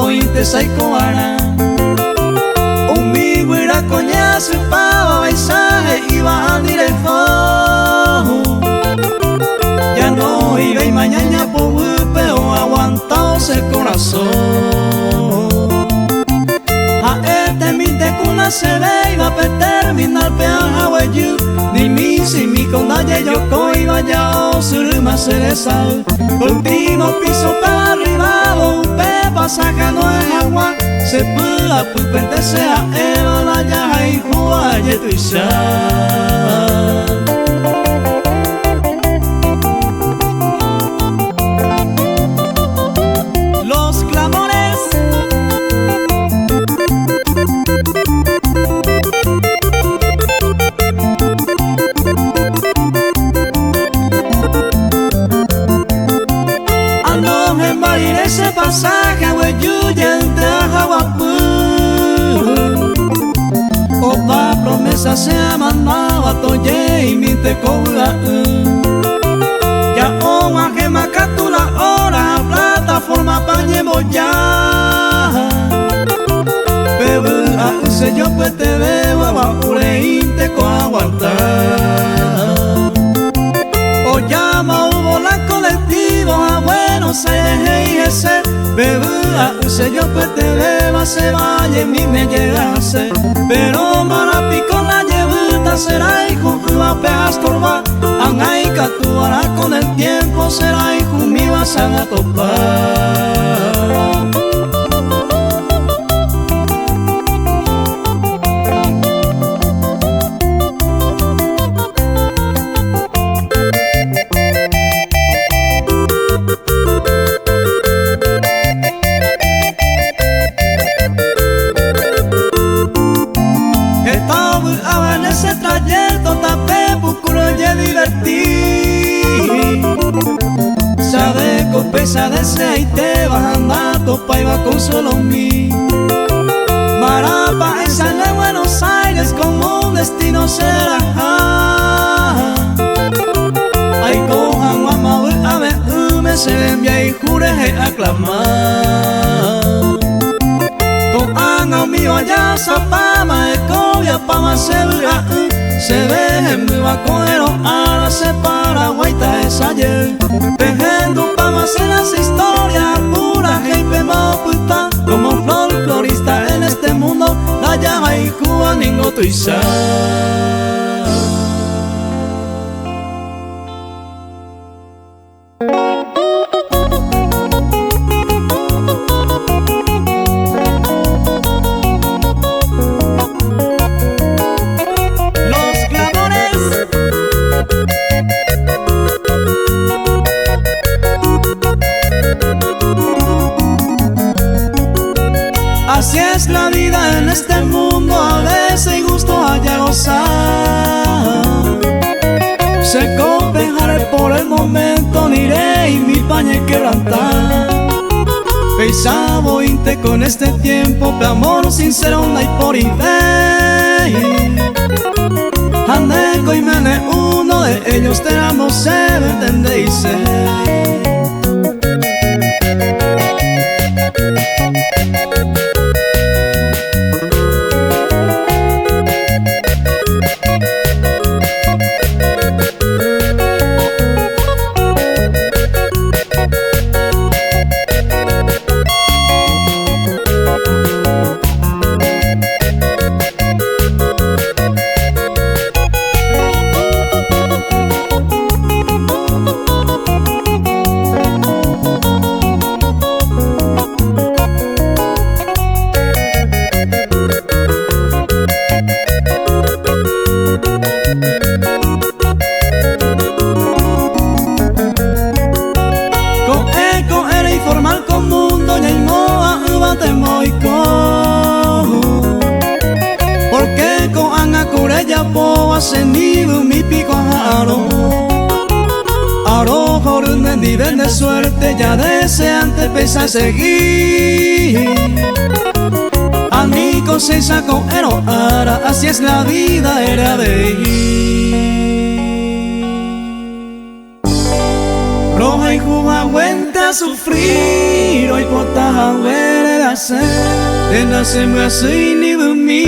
inte saikoara. Amigo era coñazo y pava paisaje iba a directo. Ya no iba y mañana por pero aguantaos el corazón. A este mi te cuna se ve iba a terminar peaja hueyu. Ni mi si mi condalle yo coiba ya o surma cereza. Último piso para arriba un pe pasaje no es agua. Se pueda pupente sea eva la ya y juaye tu isha. Ese pasaje hueyuya entre ajahuapú. Opa promesa se mandaba toye y mi te cobra. Ya o ajema captura hora plataforma pa' llevo ya. Bebe a use yo pues te veo a ureinte con aguantar. O llama hubo la colectiva a Buenos Aires y ese bebé a use yo pues te beba se vaya y mi me llegase. Pero marapi con la llevuta será hijo a peas corva. Angay catuará con el tiempo será hijo mi vas a topar. Ese trayecto tapé procuro ya divertir. Sabe con pesa de ese y te vas andando pa' iba con solo mí. Marapa esa en Buenos Aires como un destino será. Ay cojan mamá a ver me se envía y jure aclamar. Con anga mío allá zapama cobia pama se vea. Se ve en mi vacoero ahora se paraguaita es ayer. Tejendo pama se las historias pura gente maputa. Como folclorista en este mundo la llama y cuba ningo tu isa. Así es la vida en este mundo, a veces y gusto haya gozar. Se copejaré por el momento, niré y mi pañe quebrantar. Pensaba inte con este tiempo, que amor sincero no hay por idea. Andeco y mene uno de ellos te amo, se me entendéis. Porque con anga curella po ascendido mi pico aro. Aro jorunde nivel de suerte ya deseante pesa seguir. A mi conciencia con ero ara, así es la vida era de ir. Roja y juga cuenta a sufrir, hoy por taja vereda se de nace me hace ni de mí.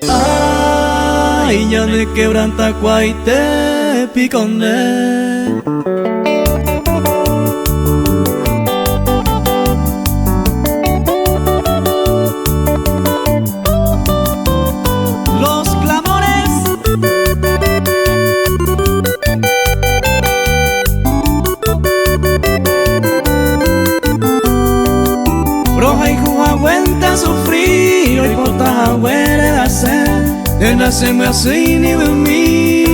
Ay, ya de quebranta cuaite piconde. Los clamores Roja y juja cuenta sufrir, hoy por taja huele de hacer, de nacer me hace ni de mí.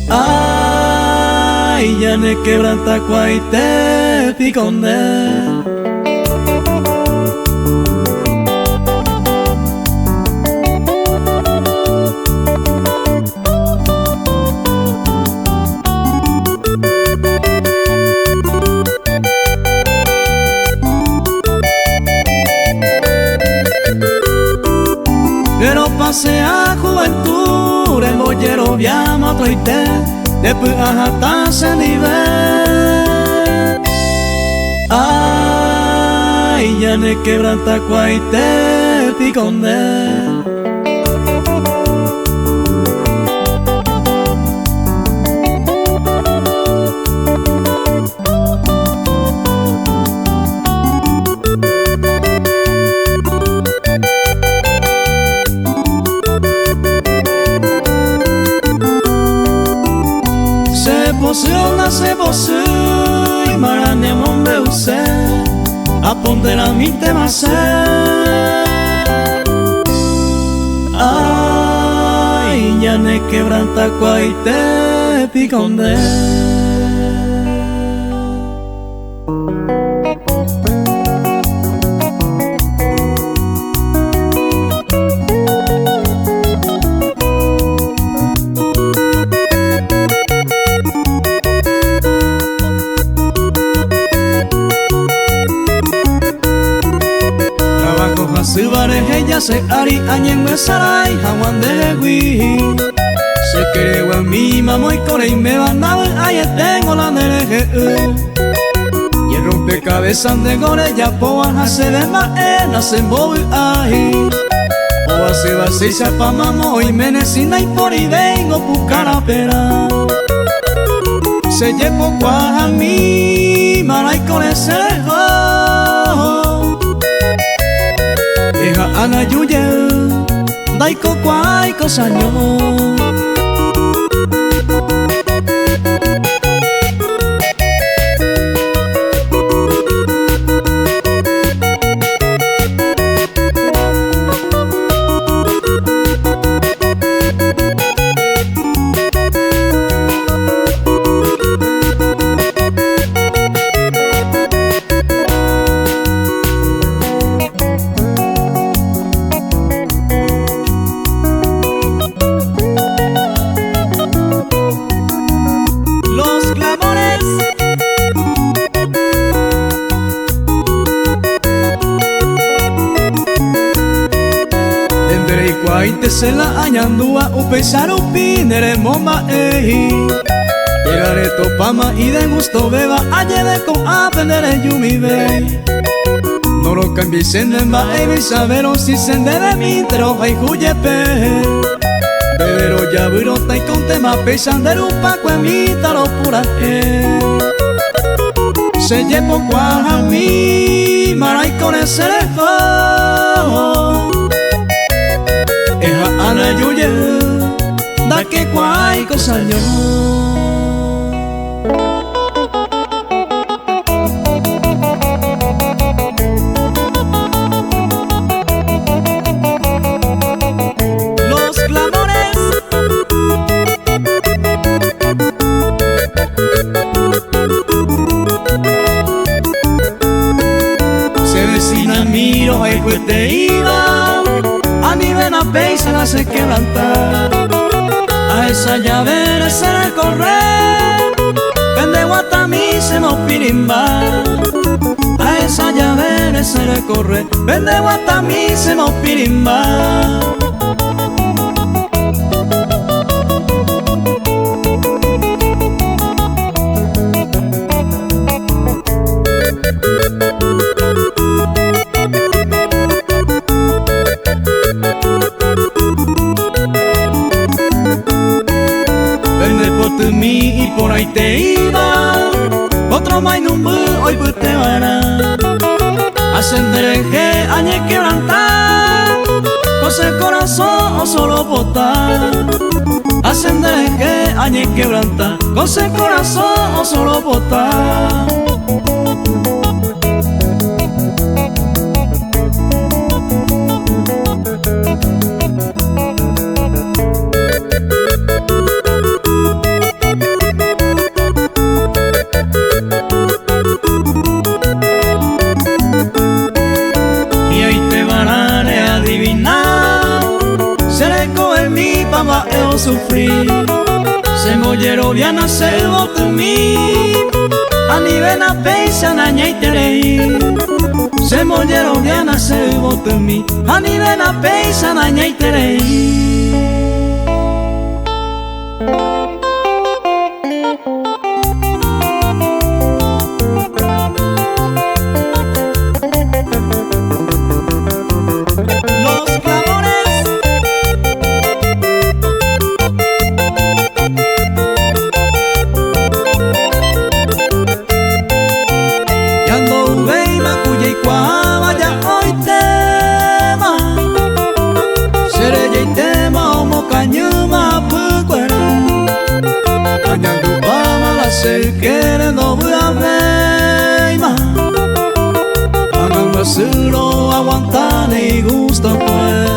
Ay, ya ne quebranta cuaite piconde. Pero pasea juventud, el bollero viama traite, después hasta ese nivel. Ay, ya ne quebranta cuaite piconde. Se posee, marane mombe use, aponte la mi tema se. Ay, ya ne quebranta cuaite piconde. Silvares ella se ari añen me sarai hawan de gui. Se creo en mi mamá y core y me van a ver ahí tengo la nereje. Y el rompecabezas de gore ya poan hace de maena se móvil ahí. O hace va se pa mamo y menecina y por y vengo pucara pera. Se llevo cuaja mi mara y core se dejó. Ana yuye, daiko kwai kosanyo. Cuaite se la añandúa upesar upinere momba eji. Llegaré topama y de gusto beba añede con aprender yumi be. No lo cambies en emba ebi sabero si sende de mi troja y juyepe. Bebero ya virota y con tema pesan de lupa cuemita lo pura se llevo cuaja mi mara y con ese lejos. Ana yuye, da que cuai cosaño. Los clamores se vecina miro el cuete iba. A mi vena peisa la se quebrantar. A esa llave se le corre. Vende guatami se nos pirimba. A esa llave se le corre. Vende guatami se nos pirimba. otro mai numbu hoy pute vara ascender que añe quebrantar cose el corazón o solo botar ascender que añe quebrantar cose el corazón o solo botar. Eu sofri se mollero viana se bote mi anive na peisa na ñaiterei se mollero viana se bote mi anive na peisa na ñaiterei. Se quiere no voy a ver más solo aguantar y gusto pues.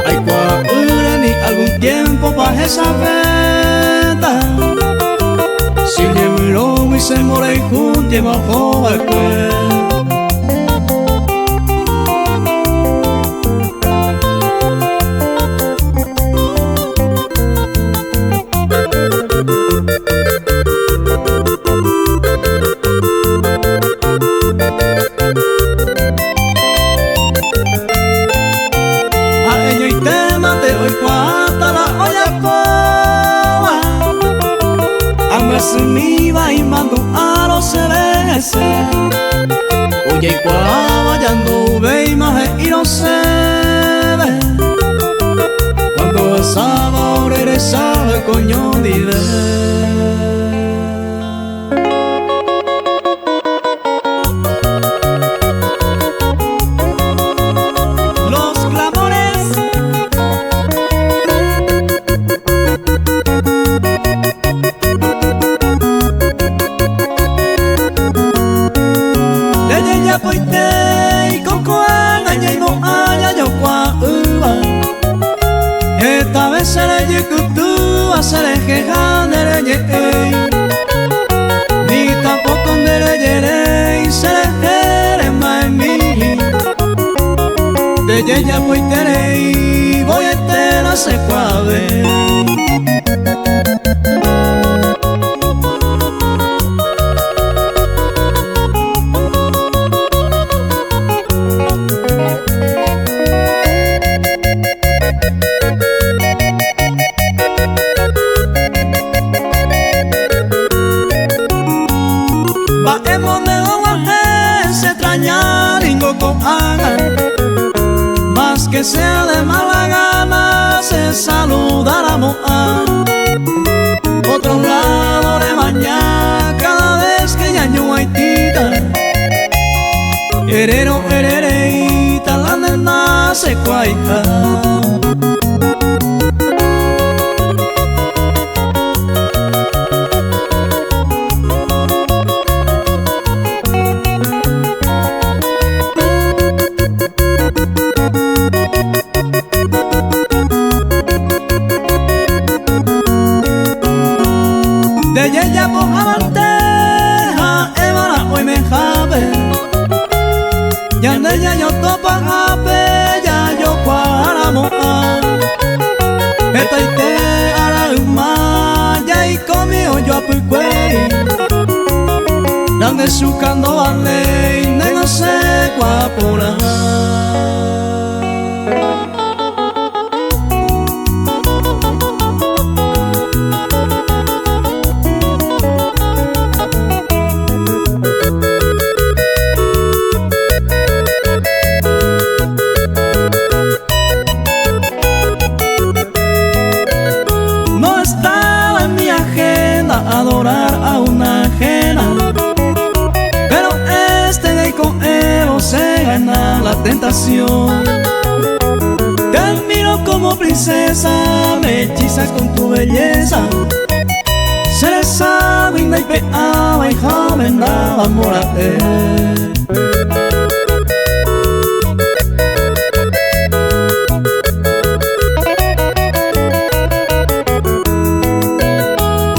Hay cuadra ni algún tiempo para esa venta si le miró y se more junto y bajo el cuello. Mi va y mando a los celestes oye y cuava ya no ve imagen y no se ve cuando besaba o regresaba el coño vive. Esta vez se le llegó se le queja de le ni tampoco de le yeré se le quiere más en mí de ella voy terei voy a tener se cuave. Más que sea de mala gana se saludáramos a otro lado de mañana cada vez que ya no hay tita herero herereita la nena se cuaita. De ella por avanteja, Evara hoy me jabe. Ya de ella yo topa jabe, ya yo cuaramo. Esta y te hará un maya y conmigo yo apucué. La ande buscando a ley, no sé guapura. No estaba en mi agenda adorar a una ajena, pero este gay coero se gana la tentación. Te admiro como princesa, me hechizas con tu belleza. Cereza, vinda y peaba y joven daba morate.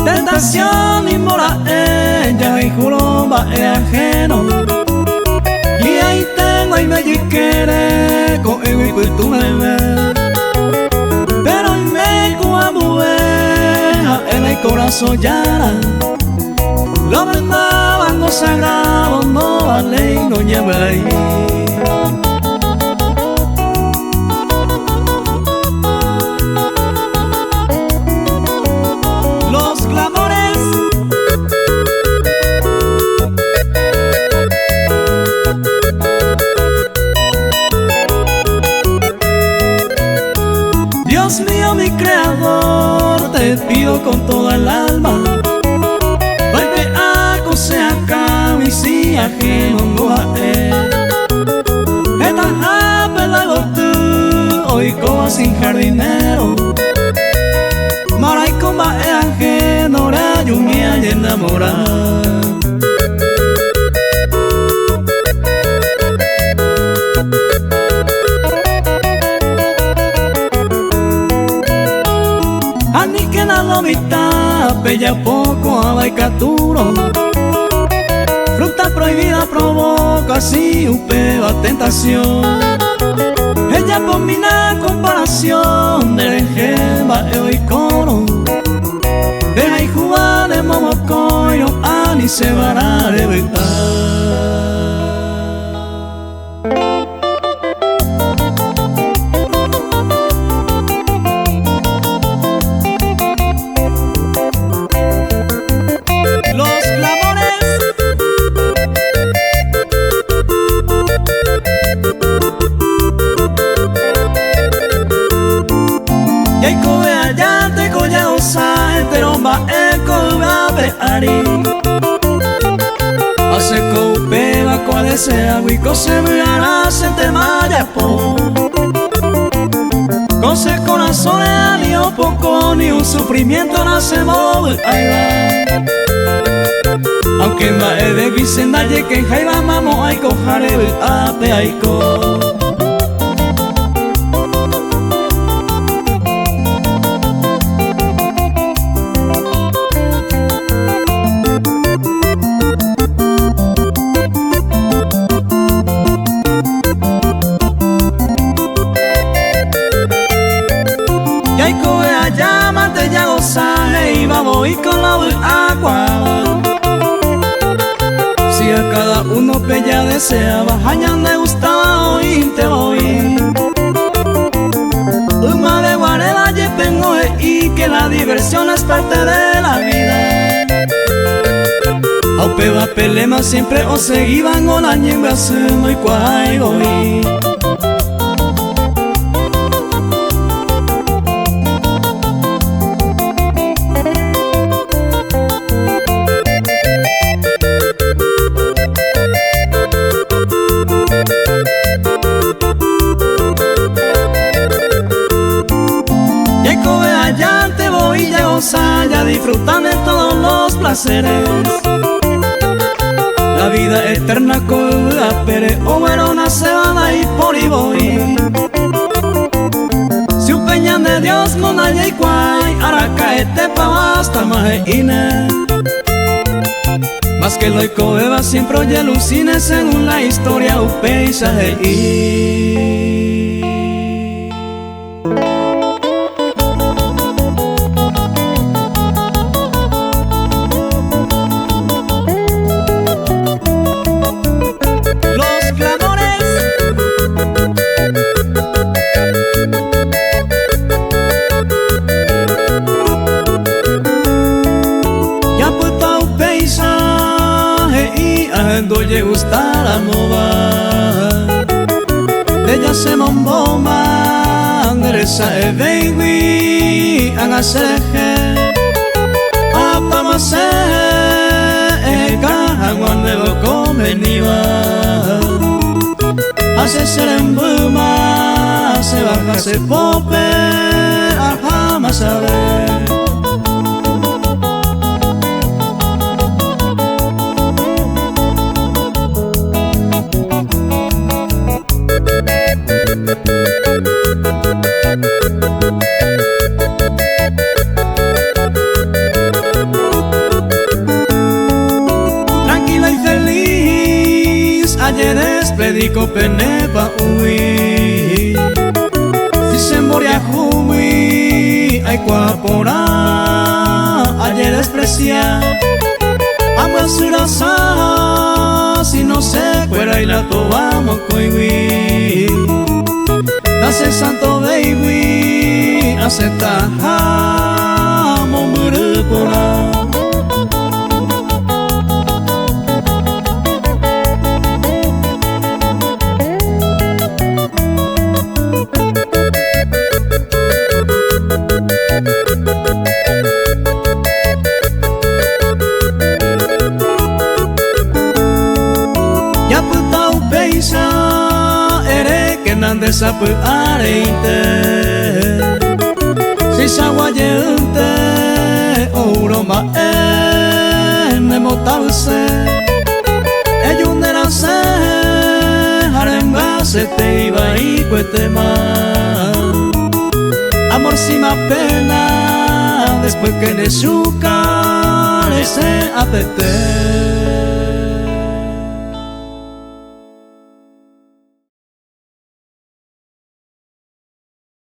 Tentación y mora ella y juromba es ajeno. Y ahí tengo y me quiere con el y tú me ves. Pero y me cuamueja en el corazón llana. Lo vendaban los sagrados, no vale y no lleve ahí. Los clamores Dios mío, mi creador, te pido con toda el alma, vuelve a coser acá mi si ajeno no a él. Esta apelado tú, hoy como sin jardinero. Mara y comba es ajeno, la lluvia y enamorada. Ani que na lomita, bella poco a baicaturo. Fruta prohibida provoca así un peo a tentación. Ella por mi na comparación de jeva y coro. Deja y jugar de momocoyo, ani se van a reventar. Los clamores y hay cobe allá te colla osa pero va eco va peari hace cope va cual desea huico se mirará se te maya po con ese corazón ni un poco ni un sufrimiento no se mueve ahí va. Aunque va de Vicenda y que jaiba mamo ay cojare a peaico. Y hay cobe allá mate ya gozaje y vamos y con la agua. Si a cada uno pella deseaba, hañan de gustaba oírte oír. Uma de guarela yepengo y que la diversión es parte de la vida. Aupe va pelema siempre o seguiban o la ñemba sumo y cuaigo y. Allá te voy a gozar, ya disfrutan de todos los placeres. La vida eterna con la pere o verona se van a ir por y voy. Si un peñan de Dios con allá y cuay, ahora caete pa' basta más ine. Más que lo coeba siempre oye alucine según la historia un paisaje y. cuando lle gusta la mova. Ella se momboma, ngeresa e baby, angasereje, apa mase, kahangwan nebo komeniwa. Hace serembuma, se baja, se pope, jamás sabe. Tranquila y feliz, ayer predico penepa ui. Si se moria jumi, ay cuapora, ayer desprecia. Amo el surasa, si no se fuera y la tobamos coiwi. Nace santo baby, acepta amo murupora. Ya putau peisa ere kenande sapu areite. Si saguayente ouroma ene motause. Eyundera se harenga se te iba y cuetema. Amor sin más pena después que le suca ese apete.